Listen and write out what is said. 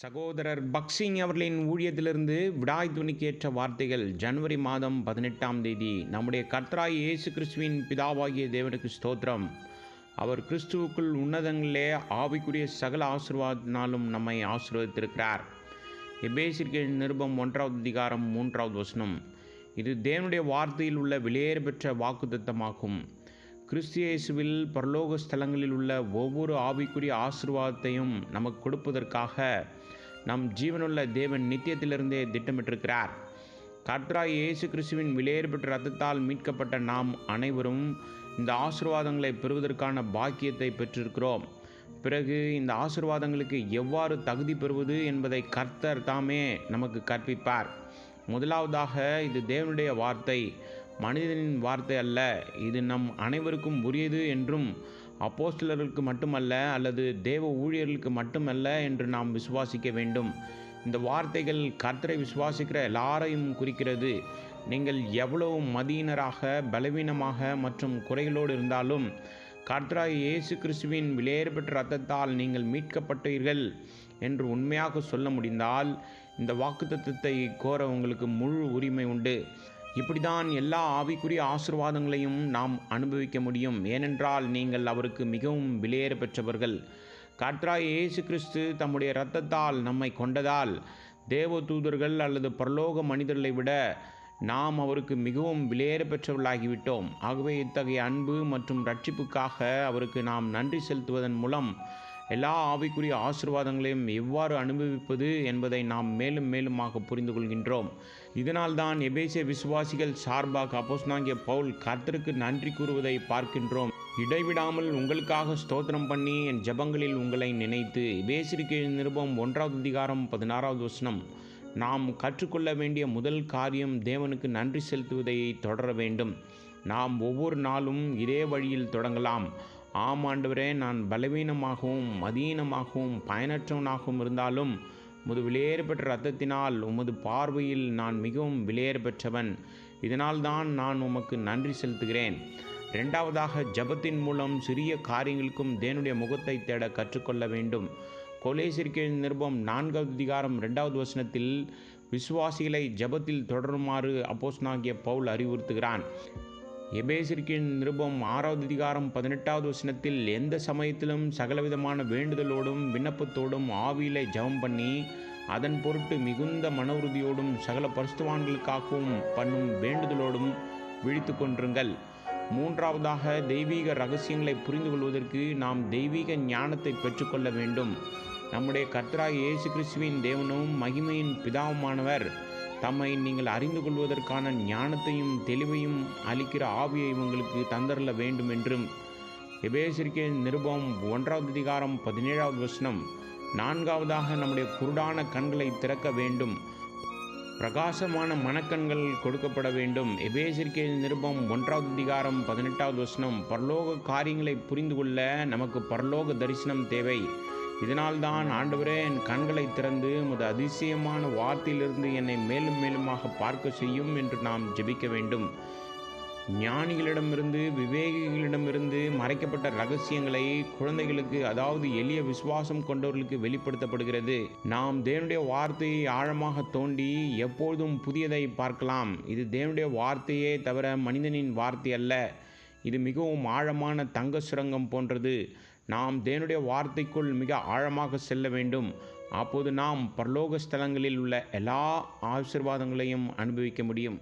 சகோதரர் பக்சிங் அவர்களின் ஊழியத்திலிருந்து விடாய் துணிக்கேற்ற வார்த்தைகள். ஜனவரி மாதம் 18ஆம் தேதி. நம்முடைய கர்த்தராய் இயேசு கிறிஸ்துவின் பிதாவாகிய தேவனுக்கு ஸ்தோத்திரம். அவர் கிறிஸ்துவுக்குள் உன்னதங்களிலே ஆவிக்குரிய சகல ஆசீர்வாதத்தினாலும் நம்மை ஆசீர்வதித்திருக்கிறார். எபேசியருக்கு நிருபம் 1வது அதிகாரம் 3வது வசனம். இது தேவனுடைய வார்த்தையில் உள்ள விலையேற பெற்ற வாக்குத்தத்தமாகும். கிறிஸ்து இயேசுவில் பரலோக ஸ்தலங்களில் உள்ள ஒவ்வொரு ஆவிக்குரிய ஆசீர்வாதத்தையும் நமக்கு கொடுப்பதற்காக நம் ஜீவனுள்ள தேவன் நித்தியத்திலிருந்தே திட்டமிட்டிருக்கிறார். கர்த்தராய் இயேசு கிறிஸ்துவின் விலையேற பெற்ற இரத்தத்தால் மீட்கப்பட்ட நாம் அனைவரும் இந்த ஆசீர்வாதங்களை பெறுவதற்கான பாக்கியத்தை பெற்றிருக்கிறோம். பிறகு இந்த ஆசீர்வாதங்களுக்கு எவ்வாறு தகுதி பெறுவது என்பதை கர்த்தர் தாமே நமக்கு கற்பிப்பார். முதலாவதாக, இது தேவனுடைய வார்த்தை, மனிதனின் வார்த்தை அல்ல. இது நம் அனைவருக்கும் உரியது என்றும் அப்போஸ்தலர்களுக்கு மட்டுமல்ல அல்லது தேவ ஊழியர்களுக்கு மட்டுமல்ல என்று நாம் விசுவாசிக்க வேண்டும். இந்த வார்த்தைகள் கர்த்தரை விசுவாசிக்கிற எல்லாரையும் குறிக்கிறது. நீங்கள் எவ்வளவு மதியினராக, பலவீனமாக மற்றும் குறைகளோடு இருந்தாலும் கர்த்தராய் இயேசு கிறிஸ்துவின் விலையேற பெற்ற இரத்தத்தால் நீங்கள் மீட்கப்பட்டீர்கள் என்று உண்மையாக சொல்ல முடிந்தால் இந்த வாக்குத்தத்தத்தை கோர உங்களுக்கு முழு உரிமை உண்டு. இப்படிதான் எல்லா ஆவிக்குரிய ஆசீர்வாதங்களையும் நாம் அனுபவிக்க முடியும். ஏனென்றால் நீங்கள் அவருக்கு மிகவும் விலையேற பெற்றவர்கள். கர்த்தராய் இயேசு கிறிஸ்து தம்முடைய இரத்தத்தால் நம்மை கொண்டதால் தேவ தூதர்கள் அல்லது பரலோக மனிதர்களை விட நாம் அவருக்கு மிகவும் விலையேற பெற்றவர்களாகிவிட்டோம். ஆகவே இத்தகைய அன்பு மற்றும் ரட்சிப்புக்காக அவருக்கு நாம் நன்றி செலுத்துவதன் மூலம் எல்லா ஆவிக்குரிய ஆசீர்வாதங்களையும் எவ்வாறு அனுபவிப்பது என்பதை நாம் மேலும் மேலுமாக புரிந்து கொள்கின்றோம். இதனால்தான் எபேசிய விசுவாசிகள் சார்பாக அப்போஸ்தலனாகிய பவுல் கர்த்தருக்கு நன்றி கூறுவதை பார்க்கின்றோம். இடைவிடாமல் உங்களுக்காக ஸ்தோத்திரம் பண்ணி என் ஜெபங்களில் உங்களை நினைத்து. எபேசியருக்கு நிருபம் 1வது அதிகாரம் 16வது வசனம். நாம் கற்றுக்கொள்ள வேண்டிய முதல் காரியம் தேவனுக்கு நன்றி செலுத்துவதை தொடர வேண்டும். நாம் ஒவ்வொரு நாளும் இதே வழியில் தொடங்கலாம். ஆம் ஆண்டவரே, நான் பலவீனமாகவும் மதியீனமாகவும் பயனற்றவனாகவும் இருந்தாலும் உமது விலையேற பெற்ற இரத்தத்தினால் உமது பார்வையில் நான் மிகவும் விலையேற பெற்றவன். இதனால் தான் நான் உமக்கு நன்றி செலுத்துகிறேன். இரண்டாவதாக, ஜெபத்தின் மூலம் சிறிய காரியங்களுக்கும் தேவனுடைய முகத்தை தேட கற்றுக்கொள்ள வேண்டும். கொலோசியருக்கு நிருபம் 4வது அதிகாரம் 2வது வசனத்தில் விசுவாசிகளை ஜெபத்தில் தொடருமாறு அப்போஸ்தலனாகிய பவுல் அறிவுறுத்துகிறான். எபேசியருக்கு நிருபம் 6வது அதிகாரம் 18வது வசனத்தில் எந்த சமயத்திலும் சகலவிதமான வேண்டுதலோடும் விண்ணப்பத்தோடும் ஆவியிலே ஜெபம் பண்ணி அதன் பொருட்டு மிகுந்த மன உறுதியோடும் சகல பரிசுத்தவான்களுக்காகவும் பண்ணும் வேண்டுதலோடும் விழித்து கொண்டிருங்கள். மூன்றாவதாக, தெய்வீக ரகசியங்களை புரிந்து கொள்வதற்கு நாம் தெய்வீக ஞானத்தை பெற்றுக்கொள்ள வேண்டும். நம்முடைய கர்த்தராய் இயேசு கிறிஸ்துவின் தேவனும் மகிமையின் பிதாவுமானவர் தம்மை நீங்கள் அறிந்து கொள்வதற்கான ஞானத்தையும் தெளிவையும் அளிக்கிற ஆவியை உங்களுக்கு தந்தரல வேண்டும் என்றும். எபேசியருக்கு நிருபம் 1வது அதிகாரம் 17வது வசனம். நான்காவதாக, நம்முடைய குருடான கண்களை திறக்க வேண்டும். பிரகாசமான மனக்கண்கள் கொடுக்கப்பட வேண்டும். எபேசியருக்கு நிருபம் 1வது அதிகாரம் 18வது வசனம். பரலோக காரியங்களை புரிந்து கொள்ள நமக்கு பரலோக தரிசனம் தேவை. இதனால்தான் ஆண்டவரே, என் கண்களை திறந்து உமது அதிசயமான வார்த்தையிலிருந்து என்னை மேலும் மேலுமாக பார்க்க செய்யும் என்று நாம் ஜெபிக்க வேண்டும். ஞானிகளிடமிருந்து விவேகிகளிடமிருந்து மறைக்கப்பட்ட ரகசியங்களை குழந்தைகளுக்கு, அதாவது எளிய விசுவாசம் கொண்டவர்களுக்கு வெளிப்படுத்தப்படுகிறது. நாம் தேவனுடைய வார்த்தையை ஆழமாக தோண்டி எப்பொழுதும் புதியதை பார்க்கலாம். இது தேவனுடைய வார்த்தையே தவிர மனிதனின் வார்த்தை அல்ல. இது மிகவும் ஆழமான தங்க சுரங்கம் போன்றது. நாம் தேவனுடைய வார்த்தைக்குள் மிக ஆழமாக செல்ல வேண்டும். அப்போது நாம் பரலோக ஸ்தலங்களில் உள்ள எல்லா ஆசீர்வாதங்களையும் அனுபவிக்க முடியும்.